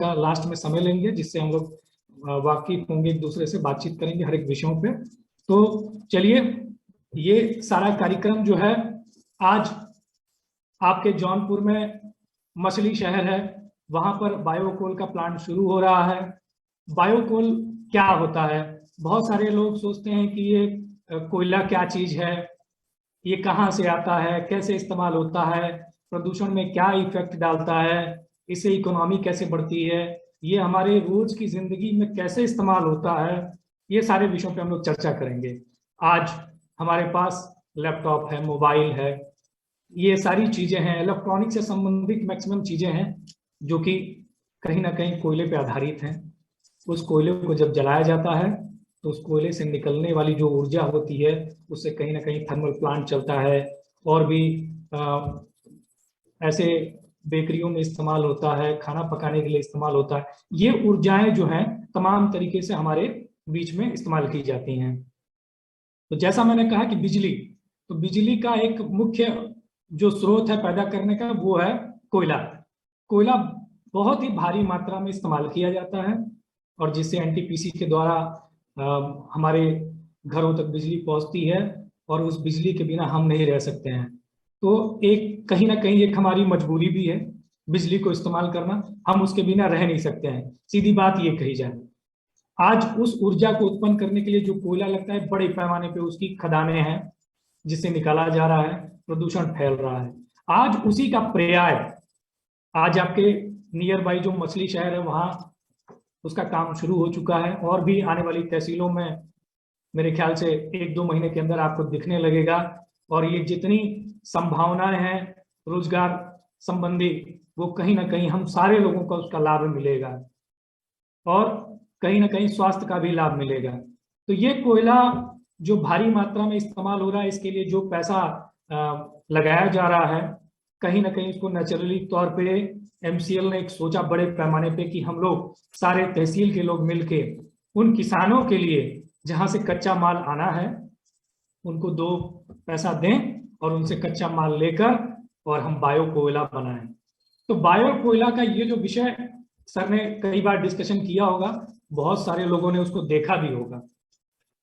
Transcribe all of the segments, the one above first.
का लास्ट में समय लेंगे, जिससे हम लोग वाकिफ होंगे, एक दूसरे से बातचीत करेंगे हर एक विषयों पे। तो चलिए, ये सारा कार्यक्रम जो है आज आपके जौनपुर में मछली शहर है, वहां पर बायोकोल का प्लांट शुरू हो रहा है। बायोकोल क्या होता है? बहुत सारे लोग सोचते हैं कि ये कोयला क्या चीज है, ये कहाँ से आता है, कैसे इस्तेमाल होता है, प्रदूषण में क्या इफेक्ट डालता है, इससे इकोनॉमी कैसे बढ़ती है, ये हमारे रोज की जिंदगी में कैसे इस्तेमाल होता है, ये सारे विषयों पे हम लोग चर्चा करेंगे। आज हमारे पास लैपटॉप है, मोबाइल है, ये सारी चीजें हैं, इलेक्ट्रॉनिक से संबंधित मैक्सिमम चीजें हैं जो कि कहीं ना कहीं कोयले पे आधारित हैं। उस कोयले को जब जलाया जाता है तो उस कोयले से निकलने वाली जो ऊर्जा होती है उससे कहीं ना कहीं थर्मल प्लांट चलता है, और भी ऐसे बेकरियों में इस्तेमाल होता है, खाना पकाने के लिए इस्तेमाल होता है। ये ऊर्जाएं जो हैं तमाम तरीके से हमारे बीच में इस्तेमाल की जाती हैं। तो जैसा मैंने कहा कि बिजली, तो बिजली का एक मुख्य जो स्रोत है पैदा करने का वो है कोयला। कोयला बहुत ही भारी मात्रा में इस्तेमाल किया जाता है, और जिससे एनटीपीसी के द्वारा हमारे घरों तक बिजली पहुंचती है, और उस बिजली के बिना हम नहीं रह सकते हैं। तो एक कहीं ना कहीं एक हमारी मजबूरी भी है बिजली को इस्तेमाल करना, हम उसके बिना रह नहीं सकते हैं, सीधी बात ये कही जाए। आज उस ऊर्जा को उत्पन्न करने के लिए जो कोयला लगता है, बड़े पैमाने पे उसकी खदानें हैं जिसे निकाला जा रहा है, प्रदूषण फैल रहा है। आज उसी का पर्याय, आज आपके नियर बाई जो मछली शहर है वहां उसका काम शुरू हो चुका है, और भी आने वाली तहसीलों में मेरे ख्याल से 1-2 महीने के अंदर आपको दिखने लगेगा। और ये जितनी संभावनाएं हैं रोजगार संबंधी, वो कहीं ना कहीं हम सारे लोगों को उसका लाभ मिलेगा, और कहीं ना कहीं स्वास्थ्य का भी लाभ मिलेगा। तो ये कोयला जो भारी मात्रा में इस्तेमाल हो रहा है, इसके लिए जो पैसा लगाया जा रहा है, कहीं ना कहीं इसको नेचुरली तौर पे एमसीएल ने एक सोचा बड़े पैमाने पे कि हम लोग सारे तहसील के लोग मिलके उन किसानों के लिए जहां से कच्चा माल आना है उनको 2 पैसा दें, और उनसे कच्चा माल लेकर और हम बायो कोयला बनाएं। तो बायो कोयला का ये जो विषय सर ने कई बार डिस्कशन किया होगा, बहुत सारे लोगों ने उसको देखा भी होगा,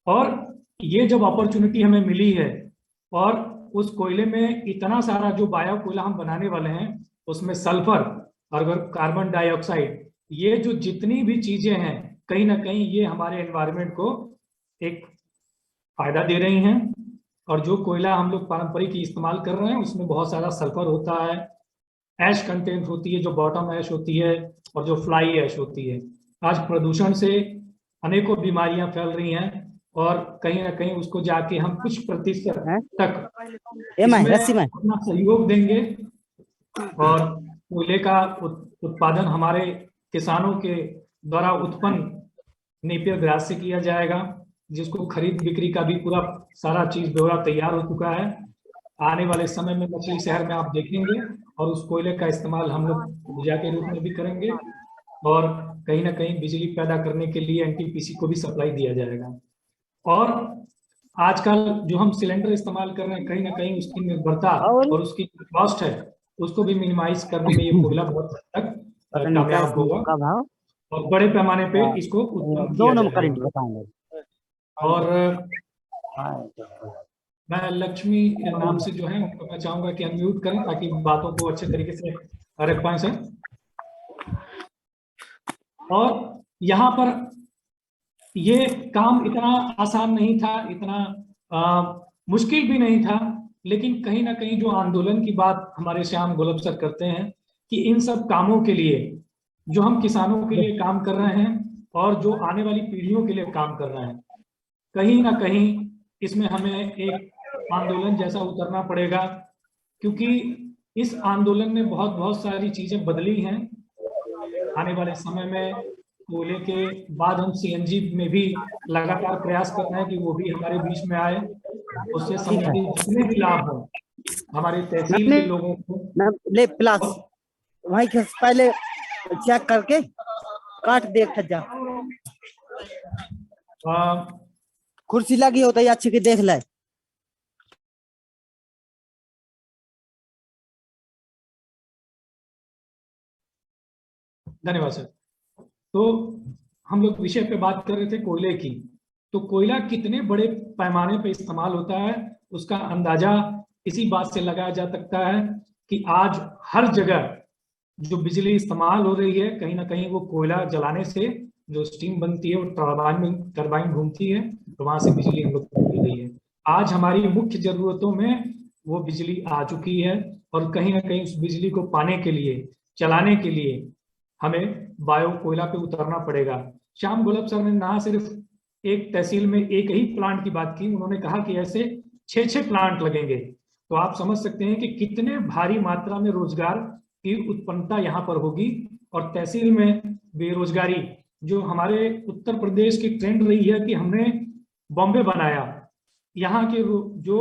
और ये जब अपॉर्चुनिटी हमें मिली है, और उस कोयले में इतना सारा जो बायो कोयला हम बनाने वाले हैं उसमें सल्फर और कार्बन डाइऑक्साइड, ये जो जितनी भी चीजें हैं कहीं ना कहीं ये हमारे एनवायरनमेंट को एक फायदा दे रही हैं। और जो कोयला हम लोग पारंपरिक इस्तेमाल कर रहे हैं उसमें बहुत सारा सल्फर होता है, ऐश कंटेंट होती है जो बॉटम ऐश होती है, और जो फ्लाई ऐश होती है। आज प्रदूषण से अनेकों बीमारियां फैल रही हैं, और कहीं ना कहीं उसको जाके हम कुछ प्रतिशत तक इसमें अपना सहयोग देंगे, और कोयले का उत्पादन हमारे किसानों के द्वारा उत्पन्न नेपियर ग्रास से किया जाएगा, जिसको खरीद बिक्री का भी पूरा सारा चीज ब्यौरा तैयार हो चुका है। आने वाले समय में मछली शहर में आप देखेंगे, और उस कोयले का इस्तेमाल हम लोग ऊर्जा के रूप में भी करेंगे, और कहीं ना कहीं बिजली पैदा करने के लिए एनटीपीसी को भी सप्लाई दिया जाएगा। और आजकल जो हम सिलेंडर इस्तेमाल कर रहे हैं, कहीं ना कहीं उसकी निर्भरता और उसकी कॉस्ट है उसको भी मिनिमाइज करने में ये कोयला बहुत हद तक कामयाब होगा, और बड़े पैमाने पे इसको उत्पन्न किया जाएगा। और मैं लक्ष्मी नाम से जो है उनको मैं चाहूंगा कि अनम्यूट करें ताकि बातों को अच्छे तरीके से रख पाए सर। और यहाँ पर ये काम इतना आसान नहीं था, इतना मुश्किल भी नहीं था, लेकिन कहीं ना कहीं जो आंदोलन की बात हमारे श्याम गोलब सर करते हैं कि इन सब कामों के लिए जो हम किसानों के लिए काम कर रहे हैं और जो आने वाली पीढ़ियों के लिए काम कर रहे हैं, कहीं ना कहीं इसमें हमें एक आंदोलन जैसा उतरना पड़ेगा, क्योंकि इस आंदोलन ने बहुत बहुत सारी चीजें बदली हैं। आने वाले समय में कोयले के बाद हम सीएनजी में भी लगातार प्रयास कर रहे हैं कि वो भी हमारे बीच में आए। उससे संबंधित जितने भी लाभ हो हमारे तहसील के लोगों को ले प्लस वही पहले चेक करके काट देख जा, कुर्सी लगी होता है अच्छी की देख ले। धन्यवाद सर। तो हम लोग विषय पे बात कर रहे थे कोयले की। तो कोयला कितने बड़े पैमाने पे इस्तेमाल होता है उसका अंदाजा इसी बात से लगाया जा सकता है कि आज हर जगह जो बिजली इस्तेमाल हो रही है कहीं ना कहीं वो कोयला जलाने से जो स्टीम बनती है वो टरबाइन घूमती है, तो वहां से बिजली हम लोग को मिल रही है। आज हमारी मुख्य जरूरतों में वो बिजली आ चुकी है और कहीं ना कहीं उस बिजली को पाने के लिए, चलाने के लिए हमें बायो कोयला पे उतरना पड़ेगा। श्याम गोलब सर ने ना सिर्फ एक तहसील में एक ही प्लांट की बात की, उन्होंने कहा कि ऐसे 6 प्लांट लगेंगे। तो आप समझ सकते हैं कि कितने भारी मात्रा में रोजगार की उत्पन्नता यहाँ पर होगी। और तहसील में बेरोजगारी, जो हमारे उत्तर प्रदेश की ट्रेंड रही है कि हमने बॉम्बे बनाया, यहाँ के जो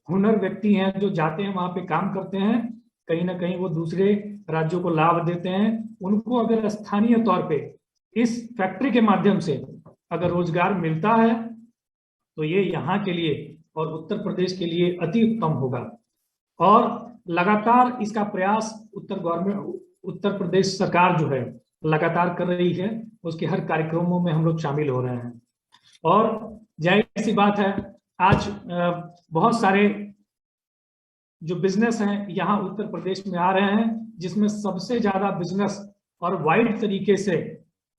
हुनर व्यक्ति हैं जो जाते हैं वहां पे काम करते हैं, कहीं ना कहीं वो दूसरे राज्यों को लाभ देते हैं। उनको अगर स्थानीय तौर पे इस फैक्ट्री के माध्यम से अगर रोजगार मिलता है तो ये यहाँ के लिए और उत्तर प्रदेश के लिए अति उत्तम होगा। और लगातार इसका प्रयास उत्तर प्रदेश सरकार जो है लगातार कर रही है, उसके हर कार्यक्रमों में हम लोग शामिल हो रहे हैं। और जाहिर सी बात है आज बहुत सारे जो बिजनेस हैं यहाँ उत्तर प्रदेश में आ रहे हैं, जिसमें सबसे ज्यादा बिजनेस और वाइड तरीके से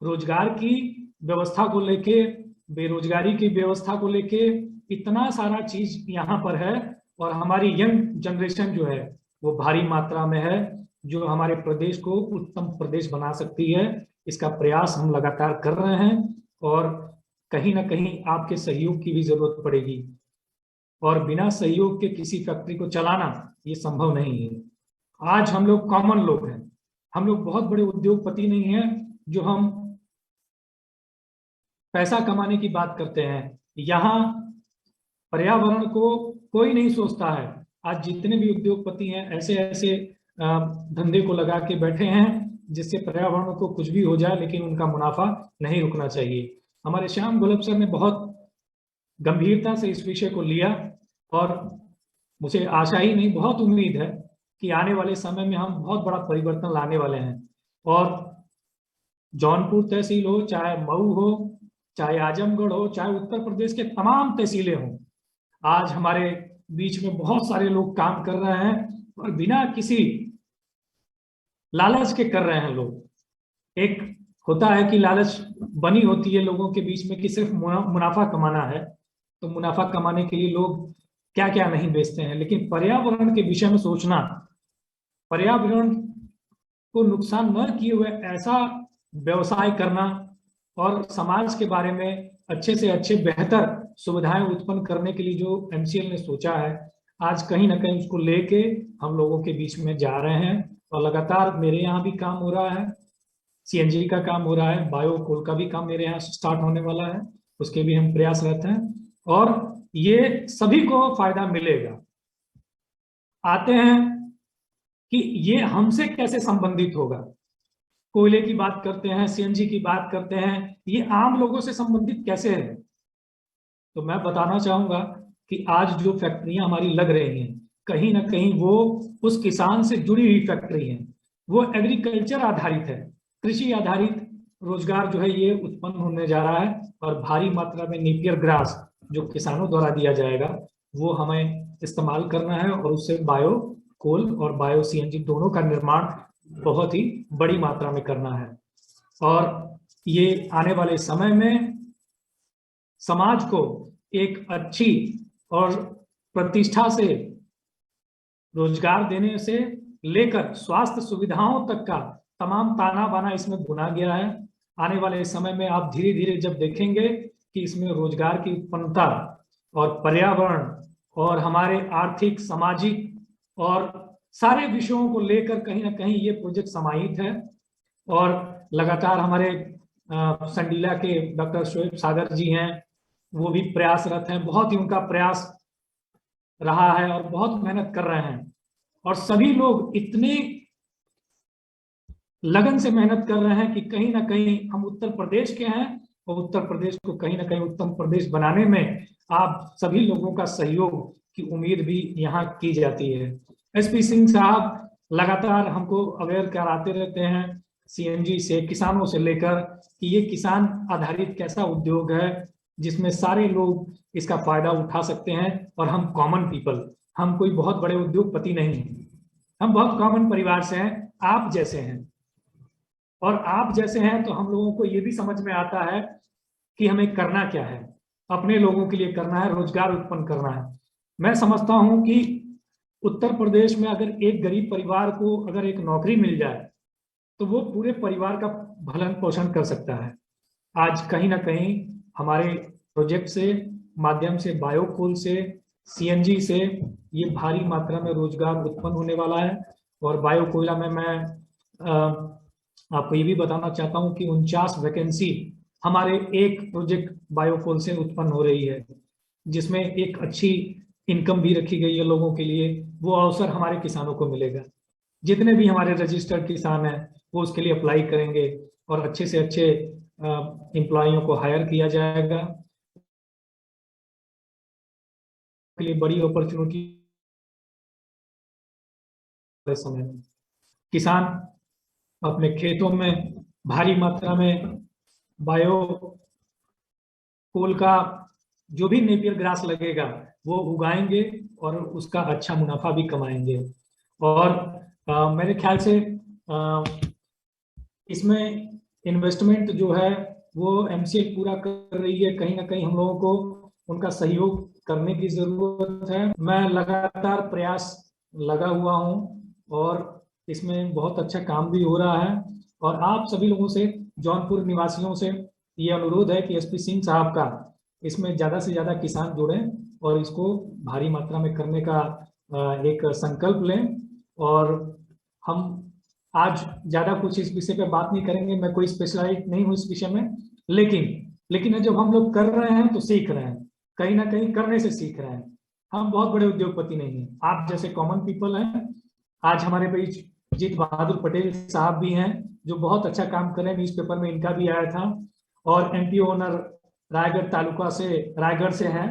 रोजगार की व्यवस्था को लेके, बेरोजगारी की व्यवस्था को लेके इतना सारा चीज यहाँ पर है। और हमारी यंग जनरेशन जो है वो भारी मात्रा में है, जो हमारे प्रदेश को उत्तम प्रदेश बना सकती है। इसका प्रयास हम लगातार कर रहे हैं और कहीं ना कहीं आपके सहयोग की भी जरूरत पड़ेगी। और बिना सहयोग के किसी फैक्ट्री को चलाना ये संभव नहीं है। आज हम लोग कॉमन लोग हैं, हम लोग बहुत बड़े उद्योगपति नहीं हैं जो हम पैसा कमाने की बात करते हैं। यहाँ पर्यावरण को कोई नहीं सोचता है। आज जितने भी उद्योगपति हैं ऐसे ऐसे धंधे को लगा के बैठे हैं जिससे पर्यावरण को कुछ भी हो जाए लेकिन उनका मुनाफा नहीं रुकना चाहिए। हमारे श्याम गोलब सर ने बहुत गंभीरता से इस विषय को लिया और मुझे आशा ही नहीं, बहुत उम्मीद है कि आने वाले समय में हम बहुत बड़ा परिवर्तन लाने वाले हैं। और जौनपुर तहसील हो, चाहे मऊ हो, चाहे आजमगढ़ हो, चाहे उत्तर प्रदेश के तमाम तहसीलें हों, आज हमारे बीच में बहुत सारे लोग काम कर रहे हैं और बिना किसी लालच के कर रहे हैं। लोग, एक होता है कि लालच बनी होती है लोगों के बीच में कि सिर्फ मुनाफा कमाना है, तो मुनाफा कमाने के लिए लोग क्या क्या नहीं बेचते हैं। लेकिन पर्यावरण के विषय में सोचना, पर्यावरण को नुकसान न किए हुए ऐसा व्यवसाय करना और समाज के बारे में अच्छे से अच्छे बेहतर सुविधाएं उत्पन्न करने के लिए जो एमसीएल ने सोचा है, आज कहीं ना कहीं उसको लेके हम लोगों के बीच में जा रहे हैं। और लगातार मेरे यहाँ भी काम हो रहा है, सीएनजी का काम हो रहा है, बायो कोल का भी काम मेरे यहाँ स्टार्ट होने वाला है, उसके भी हम प्रयासरत हैं और ये सभी को फायदा मिलेगा। आते हैं कि ये हमसे कैसे संबंधित होगा। कोयले की बात करते हैं, सीएनजी की बात करते हैं, ये आम लोगों से संबंधित कैसे है? तो मैं बताना चाहूंगा कि आज जो फैक्ट्रियां हमारी लग रही हैं कहीं ना कहीं वो उस किसान से जुड़ी हुई फैक्ट्री हैं, वो एग्रीकल्चर आधारित है, कृषि आधारित रोजगार जो है ये उत्पन्न होने जा रहा है। और भारी मात्रा में नेपियर ग्रास जो किसानों द्वारा दिया जाएगा वो हमें इस्तेमाल करना है और उससे बायो कोल और बायो सीएनजी दोनों का निर्माण बहुत ही बड़ी मात्रा में करना है। और ये आने वाले समय में समाज को एक अच्छी और प्रतिष्ठा से रोजगार देने से लेकर स्वास्थ्य सुविधाओं तक का तमाम ताना बाना इसमें बुना गया है। आने वाले समय में आप धीरे धीरे जब देखेंगे कि इसमें रोजगार की उत्पन्नता और पर्यावरण और हमारे आर्थिक, सामाजिक और सारे विषयों को लेकर कहीं ना कहीं ये प्रोजेक्ट समाहित है। और लगातार हमारे संडीला के डॉक्टर शोएब सागर जी हैं, वो भी प्रयासरत हैं, बहुत ही उनका प्रयास रहा है और बहुत मेहनत कर रहे हैं। और सभी लोग इतने लगन से मेहनत कर रहे हैं कि कहीं ना कहीं हम उत्तर प्रदेश के हैं और उत्तर प्रदेश को कहीं ना कहीं उत्तम प्रदेश बनाने में आप सभी लोगों का सहयोग की उम्मीद भी यहाँ की जाती है। एसपी सिंह साहब लगातार हमको अवेयर कराते रहते हैं सीएनजी से, किसानों से लेकर कि ये किसान आधारित कैसा उद्योग है जिसमें सारे लोग इसका फायदा उठा सकते हैं, और हम कॉमन पीपल, हम कोई बहुत बड़े उद्योगपति नहीं हैं, हम बहुत कॉमन परिवार से हैं, आप जैसे हैं। और आप जैसे हैं तो हम लोगों को ये भी समझ में आता है कि हमें करना क्या है, अपने लोगों के लिए करना है, रोजगार उत्पन्न करना है। मैं समझता हूं कि उत्तर प्रदेश में अगर एक गरीब परिवार को अगर एक नौकरी मिल जाए तो वो पूरे परिवार का भरण पोषण कर सकता है। आज कहीं ना कहीं हमारे प्रोजेक्ट से माध्यम से, बायोकोल से, सीएनजी से ये भारी मात्रा में रोजगार उत्पन्न होने वाला है। और बायोकोयला में मैं आपको ये भी बताना चाहता हूँ कि 49 वैकेंसी हमारे एक प्रोजेक्ट बायोकोल से उत्पन्न हो रही है, जिसमें एक अच्छी इनकम भी रखी गई है लोगों के लिए। वो अवसर हमारे किसानों को मिलेगा। जितने भी हमारे रजिस्टर्ड किसान हैं वो उसके लिए अप्लाई करेंगे और अच्छे से अच्छे एम्प्लॉइयों को हायर किया जाएगा। के लिए बड़ी अपॉर्चुनिटी समय में किसान अपने खेतों में भारी मात्रा में बायो कोल का जो भी नेपियर ग्रास लगेगा वो उगाएंगे और उसका अच्छा मुनाफा भी कमाएंगे। और मेरे ख्याल से इसमें इन्वेस्टमेंट जो है वो एमसीएल पूरा कर रही है। कहीं ना कहीं हम लोगों को उनका सहयोग करने की जरूरत है। मैं लगातार प्रयास लगा हुआ हूं और इसमें बहुत अच्छा काम भी हो रहा है। और आप सभी लोगों से, जौनपुर निवासियों से ये अनुरोध है कि एसपी सिंह साहब का इसमें ज्यादा से ज्यादा किसान जुड़ें और इसको भारी मात्रा में करने का एक संकल्प लें। और हम आज ज्यादा कुछ इस विषय पे बात नहीं करेंगे, मैं कोई स्पेशलाइज नहीं हूँ इस विषय में, लेकिन जब हम लोग कर रहे हैं तो सीख रहे हैं, कहीं ना कहीं करने से सीख रहे हैं। हम बहुत बड़े उद्योगपति नहीं हैं, आप जैसे कॉमन पीपल हैं। आज हमारे बीच जीत बहादुर पटेल साहब भी हैं जो बहुत अच्छा काम कर रहे हैं, न्यूज़पेपर में इनका भी आया था। और एनपीओ ओनर रायगढ़ तालुका से, रायगढ़ से हैं,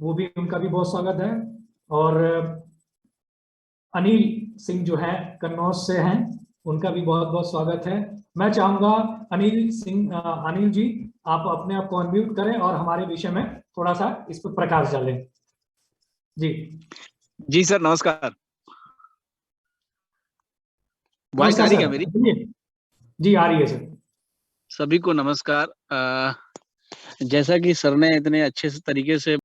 वो भी, उनका भी बहुत स्वागत है। और अनिल सिंह जो है कन्नौज से हैं, उनका भी बहुत बहुत स्वागत है। मैं चाहूंगा अनिल जी आप अपने आप को अनम्यूट करें और हमारे विषय में थोड़ा सा इस पर प्रकाश डालें। जी सर, नमस्कार। वॉइस आ रही है मेरी? जी आ रही है सर। सभी को नमस्कार। जैसा कि सर ने इतने अच्छे से तरीके से